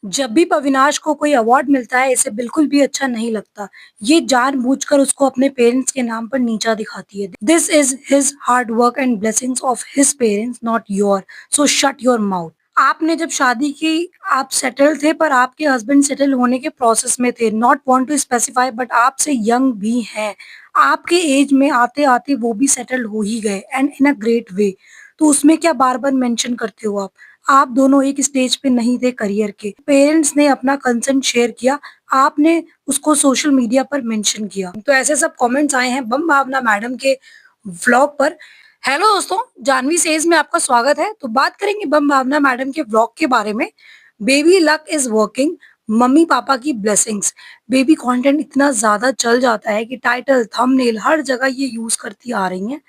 जब भी अविनाश को कोई अवार्ड मिलता है, इसे बिल्कुल भी अच्छा नहीं लगता। ये जानबूझकर उसको अपने पेरेंट्स के नाम पर नीचा दिखाती है। This is his hard work and blessings of his parents, not your. So shut your mouth. आपने जब शादी की, आप सेटल थे, पर आपके हस्बैंड सेटल होने के प्रोसेस में थे। Not want to specify, but आपसे यंग भी हैं। आपके एज में आते-आते वो भी सेटल हो ही गए, and in a great way. तो उसमें क्या बार-बार मेंशन करते हो आप? आप दोनों एक स्टेज पे नहीं थे करियर के। पेरेंट्स ने अपना कंसर्न शेयर किया, आपने उसको सोशल मीडिया पर मेंशन किया। तो ऐसे सब कमेंट्स आए हैं बम भावना मैडम के व्लॉग पर। हेलो दोस्तों, जानवी सेज में आपका स्वागत है। तो बात करेंगे बम भावना मैडम के व्लॉग के बारे में। Baby luck is working, mummy papa की ब्लेसिंग्स। बेबी कंटेंट इतना ज्यादा चल जाता है कि टाइटल, थंबनेल हर जगह ये यूज करती आ रही हैं।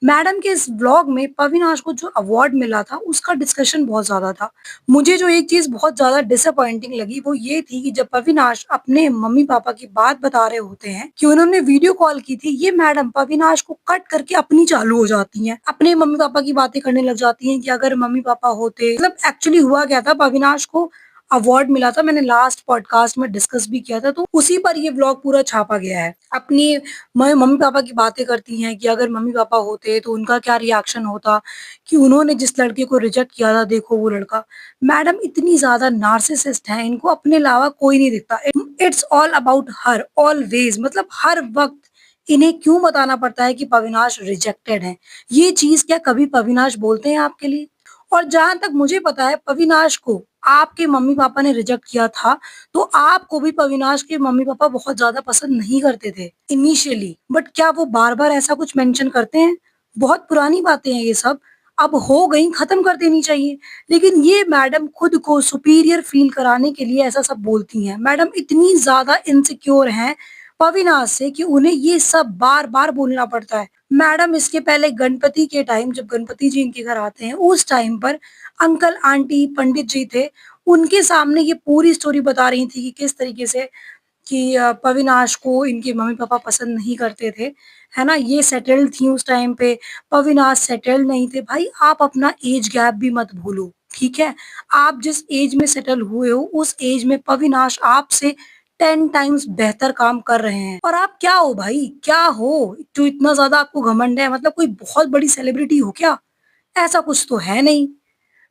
मैडम के इस व्लॉग में पविनाश को जो अवार्ड मिला था उसका डिस्कशन बहुत ज्यादा था। मुझे जो एक चीज बहुत ज्यादा डिसअपॉइंटिंग लगी वो ये थी कि जब पविनाश अपने मम्मी पापा की बात बता रहे होते हैं कि उन्होंने वीडियो कॉल की थी, ये मैडम पविनाश को कट करके अपनी चालू हो जाती हैं, अपने मम्मी पापा की बातें करने लग जाती हैं कि अगर मम्मी पापा होते। मतलब एक्चुअली हुआ क्या था, पविनाश को अवार्ड मिला था, मैंने लास्ट पॉडकास्ट में डिस्कस भी किया था, तो उसी पर ये व्लॉग पूरा छापा गया है। अपनी मम्मी पापा की बातें करती हैं कि अगर मम्मी पापा होते तो उनका क्या रिएक्शन होता, कि उन्होंने जिस लड़के को रिजेक्ट किया था, देखो वो लड़का। मैडम इतनी ज्यादा नार्सिसिस्ट है, इनको अपने अलावा कोई नहीं दिखता। It's all about her always. मतलब हर वक्त इन्हें क्यों बताना पड़ता है कि पविनाश रिजेक्टेड है। ये चीज क्या कभी पविनाश बोलते हैं आपके लिए? और जहां तक मुझे पता है, पविनाश को आपके मम्मी पापा ने रिजेक्ट किया था, तो आपको भी पविनाश के मम्मी पापा बहुत ज्यादा पसंद नहीं करते थे इनिशियली। बट क्या वो बार बार ऐसा कुछ मेंशन करते हैं? बहुत पुरानी बातें हैं ये सब, अब हो गई, खत्म कर देनी चाहिए। लेकिन ये मैडम खुद को सुपीरियर फील कराने के लिए ऐसा सब बोलती हैं। मैडम इतनी ज्यादा इनसिक्योर हैं पविनाश से कि उन्हें ये सब बार बार बोलना पड़ता है। मैडम इसके पहले गणपति के टाइम, जब गणपति जी इनके घर आते हैं, उस टाइम पर अंकल आंटी पंडित जी थे, उनके सामने ये पूरी स्टोरी बता रही थी कि किस तरीके से कि पविनाश को इनके मम्मी पापा पसंद नहीं करते थे, है ना। ये सेटल्ड थी उस टाइम पे, पविनाश सेटल्ड नहीं थे। भाई आप अपना एज गैप भी मत भूलो, ठीक है। आप जिस एज में सेटल हुए हो, उस एज में पविनाश आपसे 10 टाइम्स बेहतर काम कर रहे हैं। और आप क्या हो भाई, क्या हो जो इतना ज्यादा आपको घमंड है? मतलब कोई बहुत बड़ी सेलिब्रिटी हो क्या? ऐसा कुछ तो है नहीं।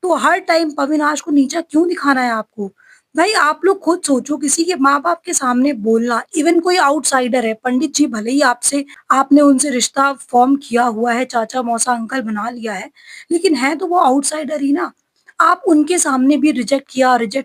तो हर टाइम अविनाश को नीचा क्यों दिखाना है आपको? भाई आप लोग खुद सोचो, किसी के माँ-बाप के सामने बोलना, इवन कोई आउटसाइडर है, पंडित जी भले ही आपसे, आपने उनसे रिश्ता फॉर्म किया हुआ है, चाचा, मौसा, अंकल बना लिया है, लेकिन है तो वो आउटसाइडर ही ना। आप उनके सामने भी रिजेक्ट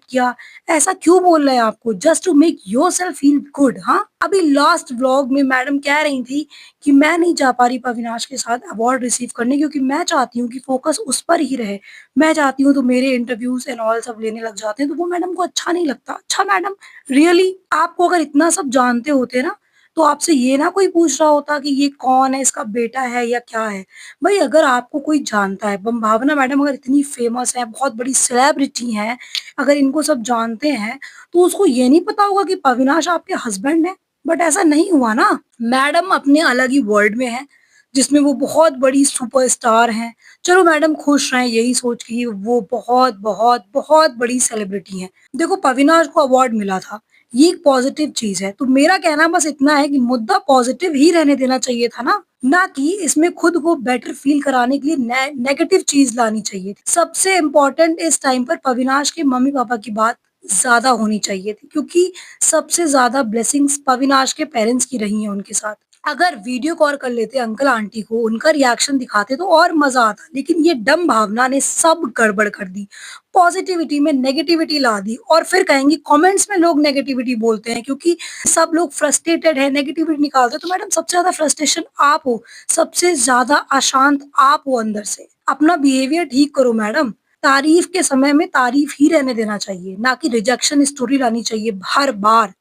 किया, ऐसा क्यों बोल रहे हैं आपको? Just to make yourself feel good. हाँ, अभी लास्ट व्लॉग में मैडम कह रही थी कि मैं नहीं जा पा रही अविनाश के साथ अवार्ड रिसीव करने, क्योंकि मैं चाहती हूँ कि फोकस उस पर ही रहे। मैं चाहती हूँ तो मेरे इंटरव्यूज एंड ऑल सब लेने लग जाते हैं, तो वो मैडम को अच्छा नहीं लगता। अच्छा मैडम, रियली आपको अगर इतना सब जानते होते ना, तो आपसे ये ना कोई पूछ रहा होता कि ये कौन है, इसका बेटा है या क्या है। भाई अगर आपको कोई जानता है, भावना मैडम अगर इतनी फेमस है, बहुत बड़ी सेलिब्रिटी हैं, अगर इनको सब जानते हैं, तो उसको ये नहीं पता होगा कि अविनाश आपके हस्बैंड है? बट ऐसा नहीं हुआ ना। मैडम अपने अलग ही वर्ल्ड में है, जिसमें वो बहुत बड़ी सुपरस्टार हैं। चलो मैडम खुश रहें यही सोच के कि वो बहुत बहुत बहुत बड़ी सेलिब्रिटी हैं। देखो पविनाश को अवार्ड मिला था, ये एक पॉजिटिव चीज है। तो मेरा कहना बस इतना है कि मुद्दा पॉजिटिव ही रहने देना चाहिए था ना कि इसमें खुद को बेटर फील कराने के लिए नेगेटिव चीज लानी चाहिए थी। सबसे इम्पोर्टेंट इस टाइम पर पविनाश के मम्मी पापा की बात ज्यादा होनी चाहिए थी, क्योंकि सबसे ज्यादा ब्लेसिंग्स पविनाश के पेरेंट्स की रही हैं उनके साथ। अगर वीडियो कॉल कर लेते अंकल आंटी को, उनका रिएक्शन दिखाते तो और मजा आता, लेकिन ये डम भावना ने सब गड़बड़ कर दी। पॉजिटिविटी में नेगेटिविटी ला दी, और फिर कहेंगी कमेंट्स में लोग नेगेटिविटी बोलते हैं क्योंकि सब लोग फ्रस्ट्रेटेड है, नेगेटिविटी निकालते हैं। तो मैडम सबसे ज्यादा फ्रस्ट्रेशन आप हो, सबसे ज्यादा अशांत आप हो अंदर से। अपना बिहेवियर ठीक करो मैडम। तारीफ के समय में तारीफ ही रहने देना चाहिए, ना कि रिजेक्शन स्टोरी लानी चाहिए हर बार।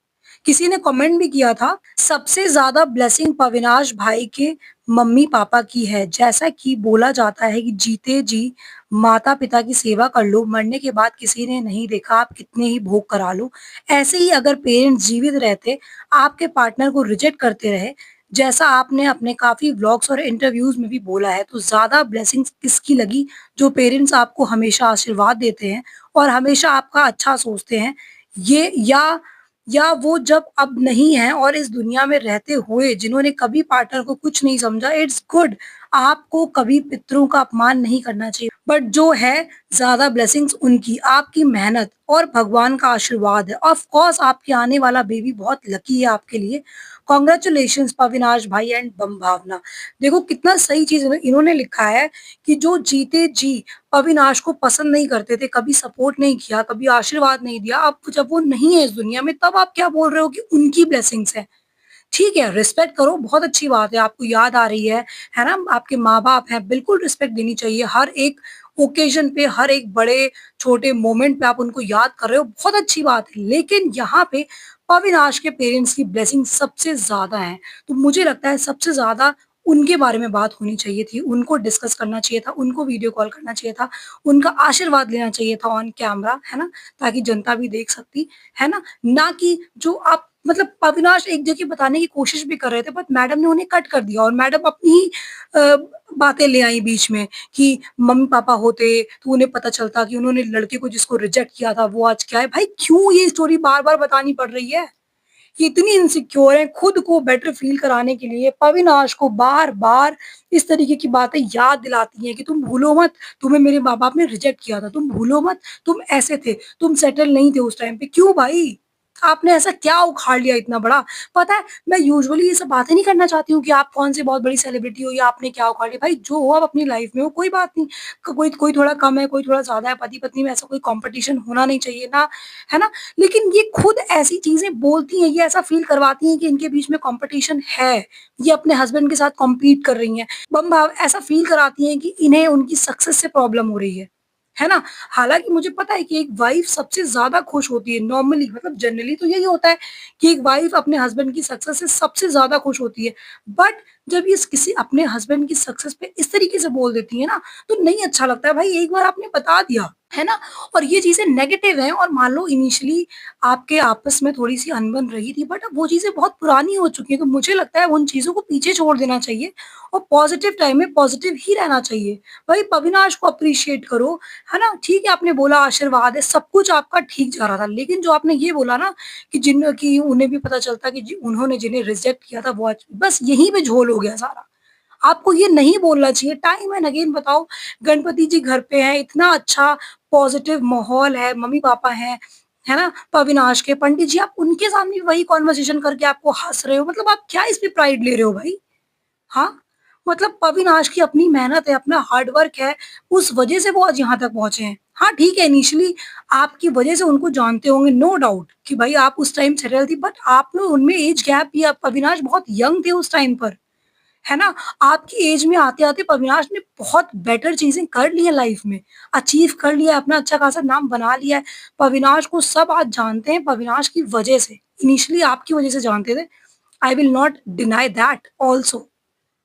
किसी ने कमेंट भी किया था, सबसे ज्यादा ब्लेसिंग अविनाश भाई के मम्मी पापा की है। जैसा कि बोला जाता है कि जीते जी माता पिता की सेवा कर लो, मरने के बाद किसी ने नहीं देखा आप कितने ही भोग करा लो। ऐसे ही अगर पेरेंट्स जीवित रहते, आपके पार्टनर को रिजेक्ट करते रहे, जैसा आपने अपने काफ़ी व्लॉग्स और इंटरव्यूज़ में भी बोला है, तो ज़्यादा ब्लेसिंग्स किसकी लगी, जो पेरेंट्स आपको हमेशा आशीर्वाद देते हैं और हमेशा आपका अच्छा सोचते हैं, ये या वो जब अब नहीं हैं और इस दुनिया में रहते हुए जिन्होंने कभी पार्टनर को कुछ नहीं समझा, इट्स गुड। आपको कभी पितरों का अपमान नहीं करना चाहिए। बट जो है ज़्यादा ब्लेसिंग्स उनकी, आपकी मेहनत और भगवान का आशीर्वाद है। ऑफ कोर्स आपके आने वाला बेबी बहुत लकी है आपके लिए। कांग्रेचुलेशंस पविनाश भाई एंड बम भावना। देखो कितना सही चीज़ इन्होंने लिखा है कि जो जीते जी अविनाश को पसंद नहीं करते थे, कभी सपोर्ट नहीं किया, कभी आशीर्वाद नहीं दिया, अब जब वो नहीं है इस दुनिया में तब आप क्या बोल रहे हो कि उनकी ब्लेसिंग्स है। ठीक है, रिस्पेक्ट करो, बहुत अच्छी बात है, आपको याद आ रही है ना? आपके माँ-बाप हैं, बिल्कुल रिस्पेक्ट देनी चाहिए। हर एक ओकेज़न पे, हर एक बड़े-छोटे मोमेंट पे आप उनको याद कर रहे हो, बहुत अच्छी बात है। लेकिन यहाँ पे अविनाश के पेरेंट्स की ब्लेसिंग सबसे ज़्यादा है, तो मुझे लगता है सबसे ज़्यादा उनके बारे में बात होनी चाहिए थी, उनको डिस्कस करना चाहिए था, उनको वीडियो कॉल करना चाहिए था, उनका आशीर्वाद लेना चाहिए था ऑन कैमरा, है ना? ताकि जनता भी देख सकती, है ना? ना कि जो आप मतलब अविनाश एक जगह बताने की कोशिश भी कर रहे थे बट मैडम ने उन्हें कट कर दिया और मैडम अपनी ही अ, बातें ले आई बीच में कि मम्मी-पापा होते तो उन्हें पता चलता कि उन्होंने लड़के को जिसको रिजेक्ट किया था वो आज क्या है। भाई क्यों ये स्टोरी बार-बार बतानी पड़ रही है? ये इतनी इनसिक्योर हैं, खुद को बेटर फ़ील कराने के लिए अविनाश को बार-बार इस तरीके की बातें याद दिलाती हैं कि तुम भूलो मत, तुम्हें मेरे माँ-बाप ने रिजेक्ट किया था, तुम भूलो मत, तुम ऐसे थे, तुम सेटल नहीं थे उस टाइम पे। क्यों भाई? आपने ऐसा क्या उखाड़ लिया इतना बड़ा? पता है मैं यूजुअली ये सब बातें नहीं करना चाहती हूँ कि आप कौन से बहुत बड़ी सेलिब्रिटी हो या आपने क्या उखाड़ लिया। भाई जो हो आप अपनी लाइफ़ में हो कोई बात नहीं। कोई कोई थोड़ा कम है, कोई थोड़ा ज़्यादा है, पति-पत्नी में ऐसा कोई कॉम्पिटिशन होना नहीं चाहिए ना, है ना? लेकिन ये खुद ऐसी चीज़ें बोलती हैं, ये ऐसा फ़ील करवाती हैं कि इनके बीच में कॉम्पिटिशन है। ये अपने हस्बैंड के साथ कॉम्पीट कर रही हैं। बम भाव ऐसा फ़ील कराती हैं कि इन्हें उनकी सक्सेस से प्रॉब्लम हो रही है ना? हालाँकि मुझे पता है कि एक वाइफ़ सबसे ज़्यादा खुश होती है नॉर्मली मतलब जनरली तो यही होता है कि एक वाइफ़ अपने हस्बैंड की सक्सेस से सबसे ज़्यादा खुश होती है। बट जब ये किसी अपने हस्बैंड की सक्सेस पे इस तरीके से बोल देती है ना, तो नहीं अच्छा लगता है। भाई एक बार आपने बता दिया, है ना? और ये चीज़ें नेगेटिव हैं और मान लो इनिशियली आपके आपस में थोड़ी-सी अनबन रही थी बट अब वो चीज़ें बहुत पुरानी हो चुकी हैं, तो मुझे लगता है उन चीज़ों को पीछे छोड़ देना चाहिए और पॉज़िटिव टाइम में पॉज़िटिव ही रहना चाहिए। भाई अविनाश को एप्रिशिएट करो, है ना? ठीक है आपने बोला आशीर्वाद है, सब कुछ आपका ठीक जा रहा था, लेकिन जो आपने ये बोला ना कि उन्हें भी पता चलता कि उन्होंने जिन्हें रिजेक्ट किया था वो आज बस यहीं पे झोल हो गया सारा। आपको ये नहीं बोलना चाहिए, टाइम एंड अगेन बताओ गणपति जी घर पे हैं, इतना अच्छा पॉज़िटिव माहौल है, मम्मी-पापा हैं, है ना? अविनाश के, पंडित जी आप उनके सामने भी वही कन्वर्सेशन करके आपको हँस रहे हो, मतलब आप क्या इस पे प्राइड ले रहे हो भाई? हाँ? मतलब अविनाश की अपनी मेहनत है, अपना हार्ड वर्क है, उस वजह से वो आज यहाँ तक पहुँचे हैं। हाँ, ठीक है इनिशियली आपकी वजह से उनको जानते होंगे नो डाउट कि भाई आप उस टाइम सेटल थी बट आप में उनमें एज गैप भी आप अविनाश बहुत यंग थे उस टाइम पर। है ना? आपकी एज में आते-आते अविनाश ने बहुत बेटर चीज़ें कर ली हैं लाइफ़ में, अचीव कर लिया है, अपना अच्छा खासा नाम बना लिया है। अविनाश को सब आज जानते हैं अविनाश की वजह से, इनिशियली आपकी वजह से जानते थे। I will not deny that also,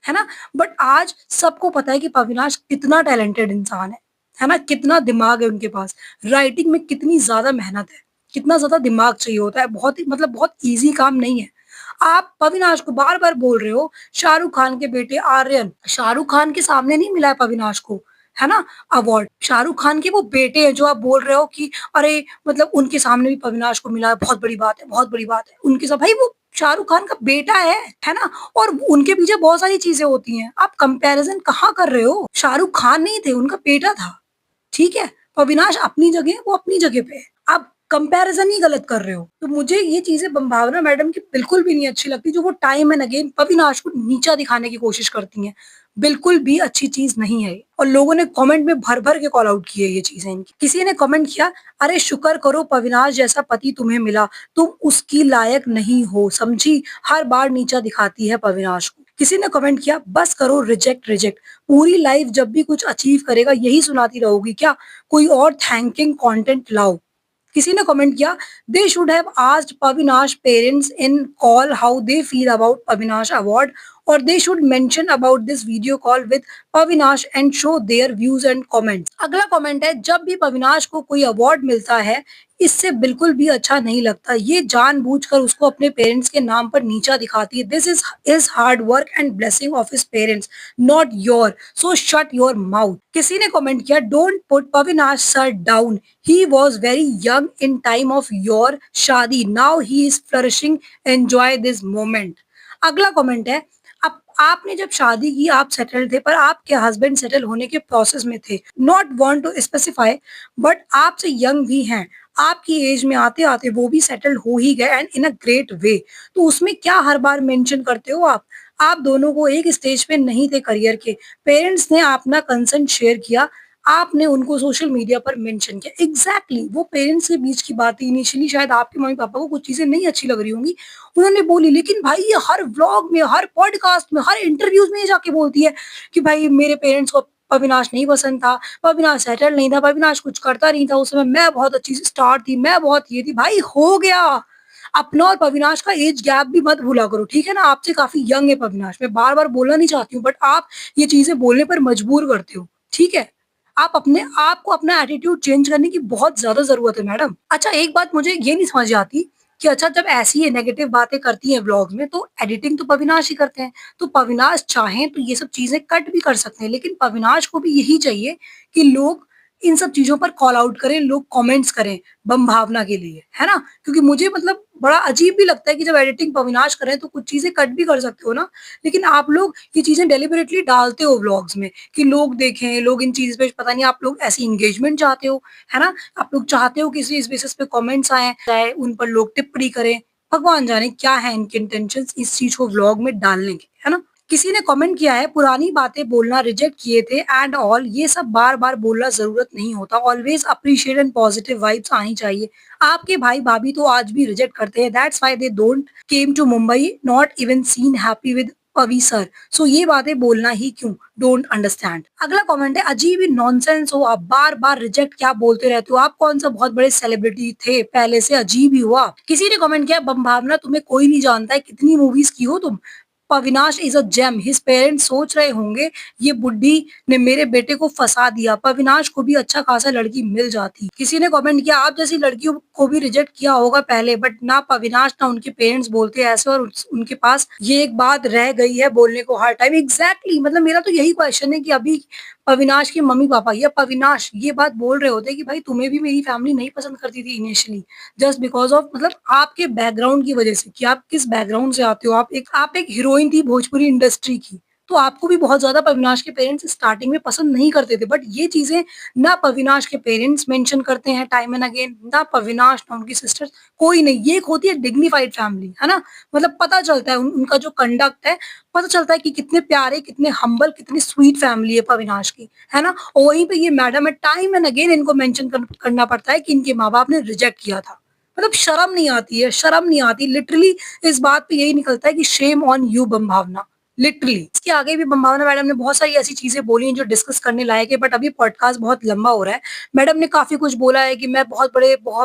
है ना? बट आज सबको पता है कि अविनाश कितना टैलेंटेड इंसान है ना? कितना दिमाग है उनके पास, राइटिंग में कितनी ज़्यादा मेहनत है, कितना ज़्यादा दिमाग चाहिए होता है, बहुत ही मतलब बहुत ईज़ी काम नहीं है। आप अविनाश को बार-बार बोल रहे हो, शाहरुख खान के बेटे आर्यन, शाहरुख खान के सामने नहीं मिला है अविनाश को, है ना? अवार्ड, शाहरुख खान के वो बेटे हैं जो आप बोल रहे हो कि अरे! मतलब उनके सामने भी अविनाश को मिला है, बहुत बड़ी बात है, बहुत बड़ी बात है। उनके साथ भाई वो शाहरुख खान का बेटा है ना? और उनके पीछे बहुत सारी चीज़ें होती हैं। आप कंपैरिज़न कहाँ कर रहे हो? शाहरुख खान नहीं थे, उनका बेटा था। ठीक है? अविनाश अपनी जगह है, वो अपनी जगह पे है। आप कंपैरिज़न ही गलत कर रहे हो। तो मुझे ये चीज़ें भावना मैडम की बिल्कुल भी नहीं अच्छी लगती, जो वो टाइम एंड अगेन अविनाश को नीचा दिखाने की कोशिश करती हैं। बिल्कुल भी अच्छी चीज़ नहीं है ये और लोगों ने कमेंट में भर-भर के कॉल आउट किए ये चीज़ें इनकी। किसी ने कमेंट किया, "अरे शुक्र करो अविनाश जैसा पति तुम्हें मिला, तुम उसकी लायक नहीं हो, समझी? हर बार नीचा दिखाती है अविनाश को।" किसी ने कमेंट किया, "बस करो रिजेक्ट, रिजेक्ट। पूरी लाइफ जब भी कुछ अचीव करेगा यही सुनाती रहोगी क्या? कोई और थैंकिंग कंटेंट लाओ।" किसी ने कमेंट किया, "they should have asked Avinash parents in call how they feel about Avinash award or they should mention about this video call with Pavinash and show their views and comments. अगला comment है, जब भी पविनाश को कोई अवार्ड मिलता है इससे बिल्कुल भी अच्छा नहीं लगता, ये जानबूझकर उसको अपने पेरेंट्स के नाम पर नीचा दिखाती है. This is his hard work and blessing of his parents, not your, so shut your mouth. किसी ने कमेंट किया, don't put Pavinash sir down, he was very young in time of your शादी, now he is flourishing, enjoy this moment. अगला comment है, अब आपने जब शादी की आप सेटल थे, पर आपके हस्बैंड सेटल होने के प्रोसेस में थे. Not want to specify, but आपसे यंग भी हैं, आपकी एज में आते आते वो भी सेटल्ड हो ही गए and in a great way. तो उसमें क्या हर बार मेंशन करते हो आप दोनों को एक स्टेज पे नहीं थे करियर के. पेरेंट्स ने अपना कंसर्न शेयर किया, आपने उनको सोशल मीडिया पर मेंशन किया. एग्जैक्टली वो पेरेंट्स के बीच की बात है. इनिशियली शायद आपके मम्मी पापा को कुछ चीजें नहीं अच्छी लग रही होंगी, उन्होंने बोली, लेकिन भाई ये हर व्लॉग में, हर पॉडकास्ट में, हर इंटरव्यूज में ये जाके बोलती है कि भाई मेरे पेरेंट्स को अविनाश नहीं पसंद था, अविनाश सेटल नहीं था, अविनाश कुछ करता नहीं था, उस समय मैं बहुत अच्छी स्टार थी, मैं बहुत ये थी. भाई हो गया. अपना और पविनाश का एज गैप भी मत भूला करो, ठीक है ना. आपसे काफी यंग है पविनाश, मैं बार बार बोलना नहीं चाहती हूँ, बट आप ये चीजें बोलने पर मजबूर करते हो, ठीक है. आप अपने आप को, अपना एटीट्यूड चेंज करने की बहुत ज्यादा जरूरत है मैडम. अच्छा, एक बात मुझे ये नहीं समझ आती कि अच्छा जब ऐसी ये नेगेटिव बातें करती हैं व्लॉग में, तो एडिटिंग तो पविनाश ही करते हैं, तो पविनाश चाहें तो ये सब चीजें कट भी कर सकते हैं, लेकिन पविनाश को भी यही चाहिए कि लोग इन सब चीजों पर कॉल आउट करें, लोग कमेंट्स करें बम भावना के लिए, है ना. क्योंकि मुझे मतलब बड़ा अजीब भी लगता है कि जब एडिटिंग पविनाश करें तो कुछ चीजें कट भी कर सकते हो ना, लेकिन आप लोग ये चीजें डेलिबरेटली डालते हो व्लॉग्स में कि लोग देखें, लोग इन चीज पे, पता नहीं आप लोग ऐसी एंगेजमेंट चाहते हो, है ना. आप लोग चाहते हो किसी इस बेसिस पे कमेंट्स आए, चाहे उन पर लोग टिप्पणी करें. भगवान जाने क्या है इनके इंटेंशंस इस चीज को व्लॉग में डालने के, है ना. किसी ने कमेंट किया है, पुरानी बातें बोलना रिजेक्ट किए थे एंड ऑल, ये सब बार बार बोलना जरूरत नहीं होता, always appreciate and positive vibes आनी चाहिए. आपके भाई भाभी तो आज भी रिजेक्ट करते हैं, that's why they don't came to Mumbai, not even seen happy with Pavi sir, सो ये बातें बोलना ही क्यों, डोंट अंडरस्टैंड. अगला कमेंट है, अजीब ही नॉनसेंस हो आप, बार बार रिजेक्ट क्या बोलते रहते हो, आप कौन सा बहुत बड़े सेलिब्रिटी थे पहले से, अजीब ही हुआ. किसी ने कमेंट किया, बम भावना तुम्हें कोई नहीं जानता है, कितनी मूवीज की हो तुम, पविनाश is a gem, his parents सोच रहे होंगे ये बुड्ढी ने मेरे बेटे को फंसा दिया, पविनाश को भी अच्छा खासा लड़की मिल जाती. किसी ने कमेंट किया, आप जैसी लड़कियों को भी रिजेक्ट किया होगा पहले, बट ना पविनाश ना उनके पेरेंट्स बोलते ऐसे, और उनके पास ये एक बात रह गई है बोलने को हर टाइम. एग्जैक्टली मतलब मेरा तो यही क्वेश्चन है कि अभी अविनाश के मम्मी पापा या पविनाश ये बात बोल रहे होते कि भाई तुम्हें भी मेरी फैमिली नहीं पसंद करती थी इनिशियली, जस्ट बिकॉज ऑफ मतलब आपके बैकग्राउंड की वजह से, कि आप किस बैकग्राउंड से आते हो. आप एक हीरोइन थी भोजपुरी इंडस्ट्री की, तो आपको भी बहुत ज्यादा पविनाश के पेरेंट्स स्टार्टिंग में पसंद नहीं करते थे, बट ये चीजें ना पविनाश के पेरेंट्स मेंशन करते हैं टाइम एंड अगेन, ना पविनाश ना उनकी सिस्टर्स, कोई नहीं. ये एक होती है डिग्निफाइड फैमिली, है ना. मतलब पता चलता है उनका जो कंडक्ट है, पता चलता है कि कितने प्यारे, कितने हम्बल, कितनी स्वीट फैमिली है पविनाश की, है ना. और वहीं पे ये मैडम है, टाइम एंड अगेन इनको मेंशन करना पड़ता है कि इनके माँ बाप ने रिजेक्ट किया था. मतलब शर्म नहीं आती है, शर्म नहीं आती लिटरली. इस बात पे यही निकलता है कि शेम ऑन यू बम भावना, लिटरली. इसके आगे भी बम भावना मैडम ने बहुत सारी ऐसी चीजें बोली हैं जो डिस्कस करने लायक है, बट अभी पॉडकास्ट बहुत लंबा हो रहा है. मैडम ने काफी कुछ बोला है कि मैं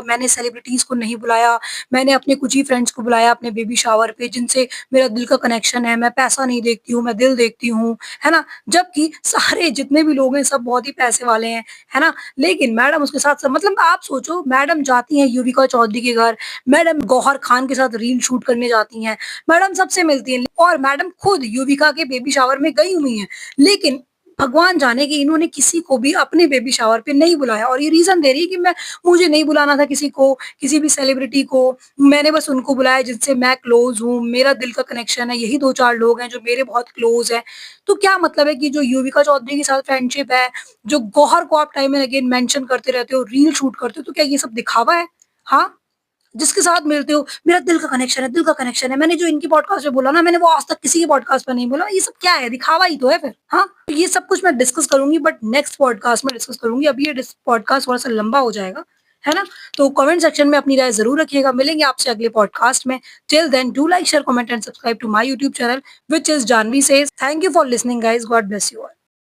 मैंने सेलिब्रिटीज को नहीं बुलाया, मैंने अपने कुछ ही फ्रेंड्स को बुलाया अपने बेबी शावर पे जिनसे मेरा दिल का कनेक्शन है, मैं पैसा नहीं देखती हूँ, मैं दिल देखती हूँ, है ना. जबकि सारे जितने भी लोग हैं सब बहुत ही पैसे वाले हैं, है ना. लेकिन मैडम उसके साथ मतलब आप सोचो, मैडम जाती हैं युविका चौधरी के घर, मैडम गौहर खान के साथ रील शूट करने जाती हैं, मैडम सबसे मिलती हैं, और मैडम खुद युविका के बेबी शावर में गई हुई हैं, लेकिन भगवान जाने कि इन्होंने किसी को भी अपने बेबी शावर पे नहीं बुलाया. और ये रीजन दे रही है कि मुझे नहीं बुलाना था किसी को, किसी भी सेलिब्रिटी को, मैंने बस उनको बुलाया जिनसे मैं क्लोज हूँ, मेरा दिल का कनेक्शन है, यही 2-4 लोग हैं जो मेरे बहुत क्लोज है. तो क्या मतलब है कि जो युविका चौधरी के साथ फ्रेंडशिप है, जो गौहर को आप टाइम एंड अगेन मेंशन करते रहते हो, रील शूट करते हो, तो क्या ये सब दिखावा है. हाँ, जिसके साथ मिलते हो मेरा दिल का कनेक्शन है, दिल का कनेक्शन है, मैंने जो इनकी पॉडकास्ट में बोला ना, मैंने वो आज तक किसी के पॉडकास्ट पर नहीं बोला. ये सब क्या है, दिखावा ही तो है फिर. हाँ, तो ये सब कुछ मैं डिस्कस करूंगी, बट नेक्स्ट पॉडकास्ट में डिस्कस करूंगी. अभी ये पॉडकास्ट थोड़ा सा लंबा हो जाएगा, है ना. तो कमेंट सेक्शन में अपनी राय जरूर रखिएगा. मिलेंगे आपसे अगले पॉडकास्ट में. Till then do like, share, comment and subscribe to my YouTube channel, which is Jaanvi says. Thank you for listening guys, God bless you all.